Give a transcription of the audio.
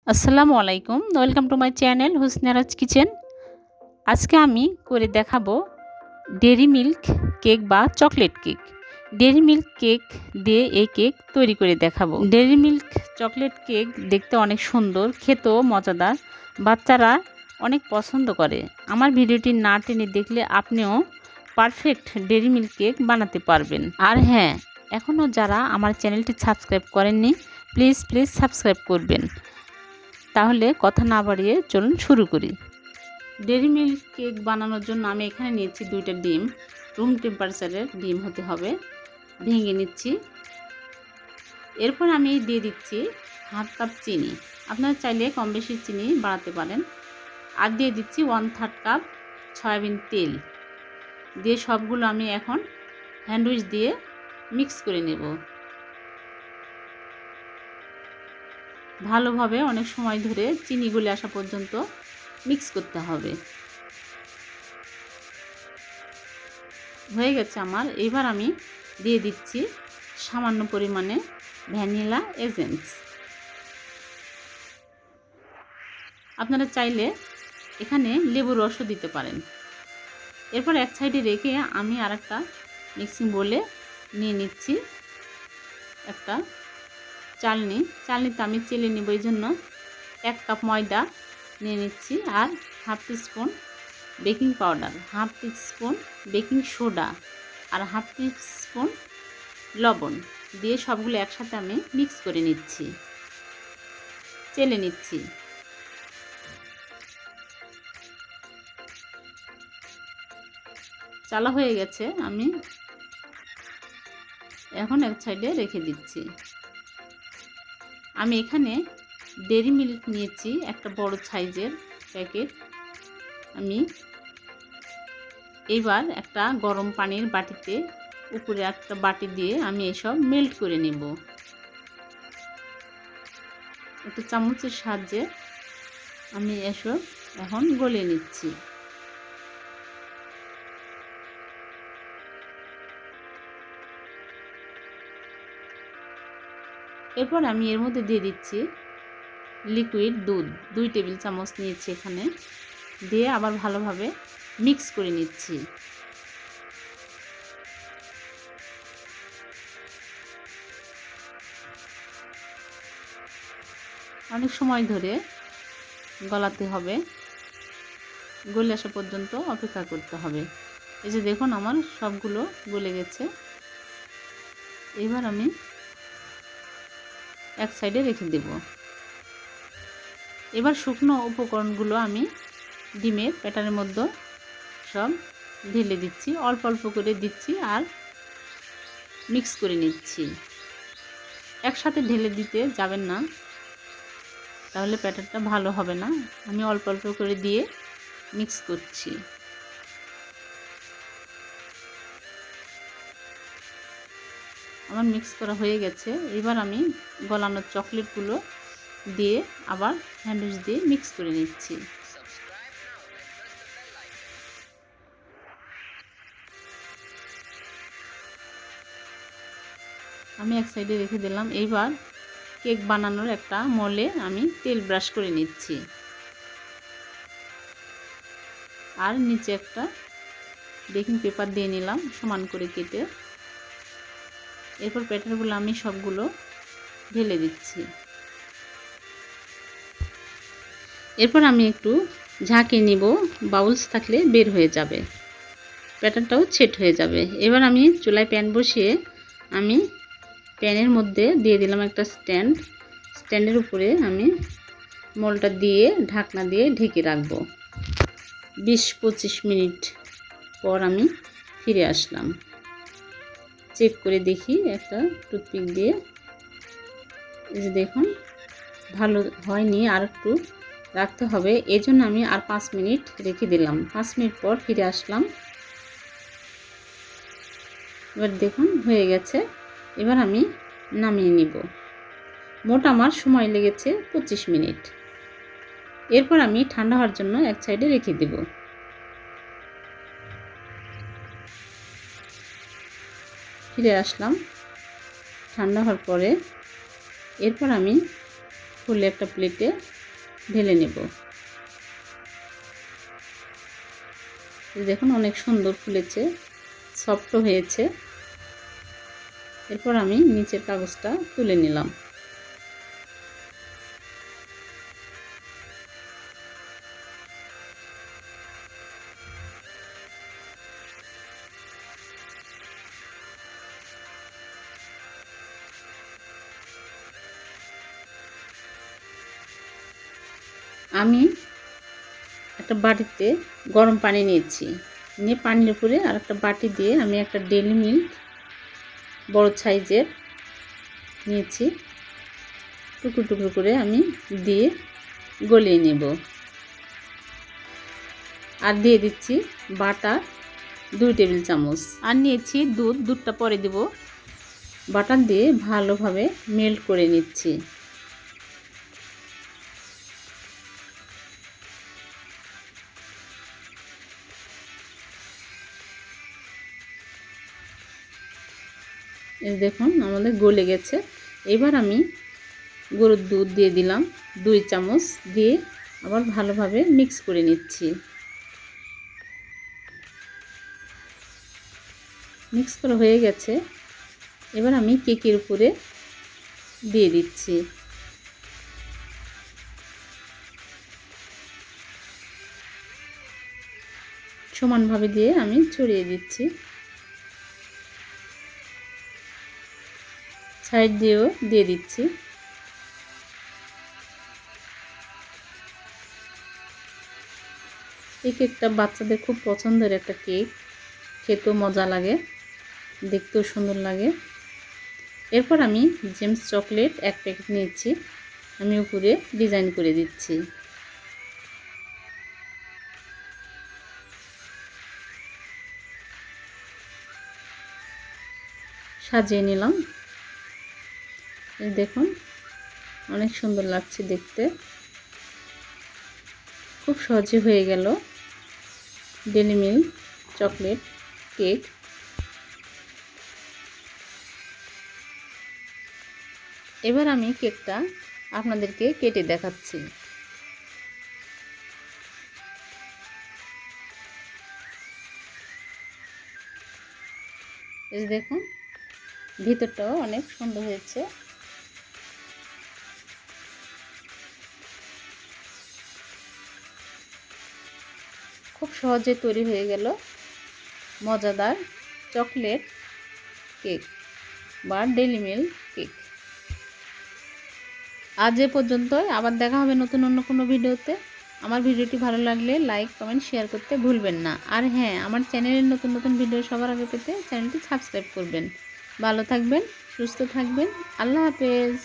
আসসালামু আলাইকুম, welcome to my channel Husnaraj kitchen. আজকে আমি করে দেখাবো ডেরি মিল্ক কেক বা chocolate cake. Dairy Milk cake দিয়ে এই কেক তৈরি করে দেখাবো। ডেরি মিল্ক চকলেট কেক দেখতে অনেক সুন্দর, খেতেও মজাদার, বাচ্চারা অনেক পছন্দ করে। আমার ভিডিওটি না টেনে দেখলে আপনিও পারফেক্ট ডেরি মিল্ক কেক বানাতে পারবেন। আর হ্যাঁ, এখনও যারা আমার চ্যানেলটি সাবস্ক্রাইব করেননি, প্লিজ সাবস্ক্রাইব করবেন। তাহলে কথা না বাড়িয়ে চলুন শুরু করি। ডেরি মিল্ক কেক বানানোর জন্য আমি এখানে নিয়েছি 2টা ডিম। রুম টেম্পারেচারের ডিম হতে হবে। ভেঙে নিচ্ছি। এরপর আমি দিয়ে দিচ্ছি হাফ কাপ চিনি। আপনারা চাইলে কম বেশি চিনি বাড়াতে পারেন। আর দিয়ে দিচ্ছি 1/3 কাপ সয়াবিন তেল। দিয়ে সবগুলো আমি এখন হ্যান্ড উইচ দিয়ে মিক্স করে নেব। ভালোভাবে অনেক সময় ধরে চিনি গলে আসা পর্যন্ত মিক্স করতে হবে। হয়ে গেছে আমার। এবার আমি দিয়ে দিচ্ছি সামান্য পরিমাণে ভ্যানিলা এসেন্স। আপনারা চাইলে এখানে লেবুর রসও দিতে পারেন। এরপর এক সাইডে রেখে আমি আরেকটা মিক্সিং বোলে নিয়ে নিচ্ছি একটা চালনিতে আমি চেলে নেব। এই জন্য 1 কাপ ময়দা নিয়ে নিচ্ছি, আর half teaspoon baking powder, half teaspoon baking soda আর হাফ টিস্পুন লবণ দিয়ে সবগুলো একসাথে আমি মিক্স করে নিচ্ছি, চেলে নিচ্ছি। চালা হয়ে গেছে, আমি এখন এক সাইডে রেখে দিচ্ছি। আমি এখানে ডেরি মিল্ক নিয়েছি একটা বড় সাইজের প্যাকেট। আমি এবার একটা গরম পানির বাটিতে উপরে একটা বাটি দিয়ে আমি এসব মেল্ট করে নেব। একটা চামচের সাহায্যে আমি এসব এখন গলে নিচ্ছি। এরপর আমি এর মধ্যে দিয়ে দিচ্ছি লিকুইড দুধ। 2 টেবিল চামচ নিয়েছি এখানে, দিয়ে আবার ভালোভাবে মিক্স করে নিচ্ছি। অনেক সময় ধরে গলাতে হবে, গলে আসা পর্যন্ত অপেক্ষা করতে হবে। এই যে দেখুন আমার সবগুলো গলে গেছে। এবার আমি এক সাইডে রেখে দেব। এবার শুকনো উপকরণগুলো আমি ডিমের ব্যাটারের মধ্যে সব ঢেলে দিচ্ছি, অল্প অল্প করে দিচ্ছি আর মিক্স করে নিচ্ছি। একসাথে ঢেলে দিতে যাবেন না, তাহলে ব্যাটারটা ভালো হবে না। আমি অল্প অল্প করে দিয়ে মিক্স করছি। আমার মিক্স করা হয়ে গেছে। এবার আমি গলানো চকলেটগুলো দিয়ে আবার হ্যান্ড উইচ দিয়ে মিক্স করে নিচ্ছি। আমি এক সাইডে রেখে দিলাম। এইবার কেক বানানোর একটা মোলে আমি তেল ব্রাশ করে নিচ্ছি, আর নিচে একটা বেকিং পেপার দিয়ে নিলাম সমান করে কেটে। এরপর ব্যাটারগুলো আমি সবগুলো ঢেলে দিচ্ছি। এরপর আমি একটু ঝাঁকিয়ে নিব, বাউলস থাকলে বের হয়ে যাবে, ব্যাটারটাও সেট হয়ে যাবে। এবার আমি চুলায় প্যান বসিয়ে আমি প্যানের মধ্যে দিয়ে দিলাম একটা স্ট্যান্ডের উপরে আমি মোলটা দিয়ে ঢাকনা দিয়ে ঢেকে রাখবো। 20-25 মিনিট পর আমি ফিরে আসলাম। চেক করে দেখি একটা টুথপিক দিয়ে। এই যে দেখুন ভালো হয়নি, আর একটু রাখতে হবে। এই জন্য আমি আর 5 মিনিট রেখে দিলাম। 5 মিনিট পর ফিরে আসলাম। এবার দেখুন হয়ে গেছে। এবার আমি নামিয়ে নিব। মোট আমার সময় লেগেছে 25 মিনিট। এরপর আমি ঠান্ডা হওয়ার জন্য এক সাইডে রেখে দেব। ফিরে আসলাম ঠান্ডা হওয়ার পরে। এরপর আমি ফুলে একটা প্লেটে ঢেলে নেব। দেখুন অনেক সুন্দর ফুলেছে, সফট হয়েছে। এরপর আমি নিচের কাগজটা তুলে নিলাম। আমি একটা বাটিতে গরম পানি নিয়েছি, নিয়ে পানির উপরে আর একটা বাটি দিয়ে আমি একটা ডেইরি মিল্ক বড় সাইজের নিয়েছি, টুকরো টুকরো করে আমি দিয়ে গলিয়ে নেব। আর দিয়ে দিচ্ছি বাটার 2 টেবিল চামচ। আর নিয়েছি দুধটা পরে দেব। বাটার দিয়ে ভালোভাবে মেল্ট করে নিচ্ছি। এই দেখুন আমাদের গলে গেছে। এবার আমি গরুর দুধ দিয়ে দিলাম 2 চামচ, দিয়ে আবার ভালোভাবে মিক্স করে নিচ্ছি। মিক্স করা হয়ে গেছে। এবার আমি কেকের উপরে দিয়ে দিচ্ছি। সমানভাবে দিয়ে আমি ছড়িয়ে দিচ্ছি। সাইড দিয়েও দিয়ে দিচ্ছি। এই কেকটা বাচ্চাদের খুব পছন্দের একটা কেক, খেতেও মজা লাগে, দেখতেও সুন্দর লাগে। এরপর আমি জেমস চকলেট 1 প্যাকেট নিয়েছি, আমি উপরে ডিজাইন করে দিচ্ছি। সাজিয়ে নিলাম। দেখুন অনেক সুন্দর লাগছে দেখতে। খুব সহজে হয়ে গেল ডেইরি মিল্ক চকলেট কেক। এবার আমি কেকটা আপনাদেরকে কেটে দেখাচ্ছি। এই দেখুন ভিতরটাও অনেক সুন্দর হয়েছে। খুব সহজে তৈরি হয়ে গেল মজাদার চকলেট কেক বা ডেইরি মিল্ক কেক। আজ এ পর্যন্তই, আবার দেখা হবে নতুন অন্য কোনো ভিডিওতে। আমার ভিডিওটি ভালো লাগলে লাইক কমেন্ট শেয়ার করতে ভুলবেন না। আর হ্যাঁ, আমার চ্যানেলের নতুন নতুন ভিডিও সবার আগে পেতে চ্যানেলটি সাবস্ক্রাইব করবেন। ভালো থাকবেন, সুস্থ থাকবেন। আল্লাহ হাফেজ।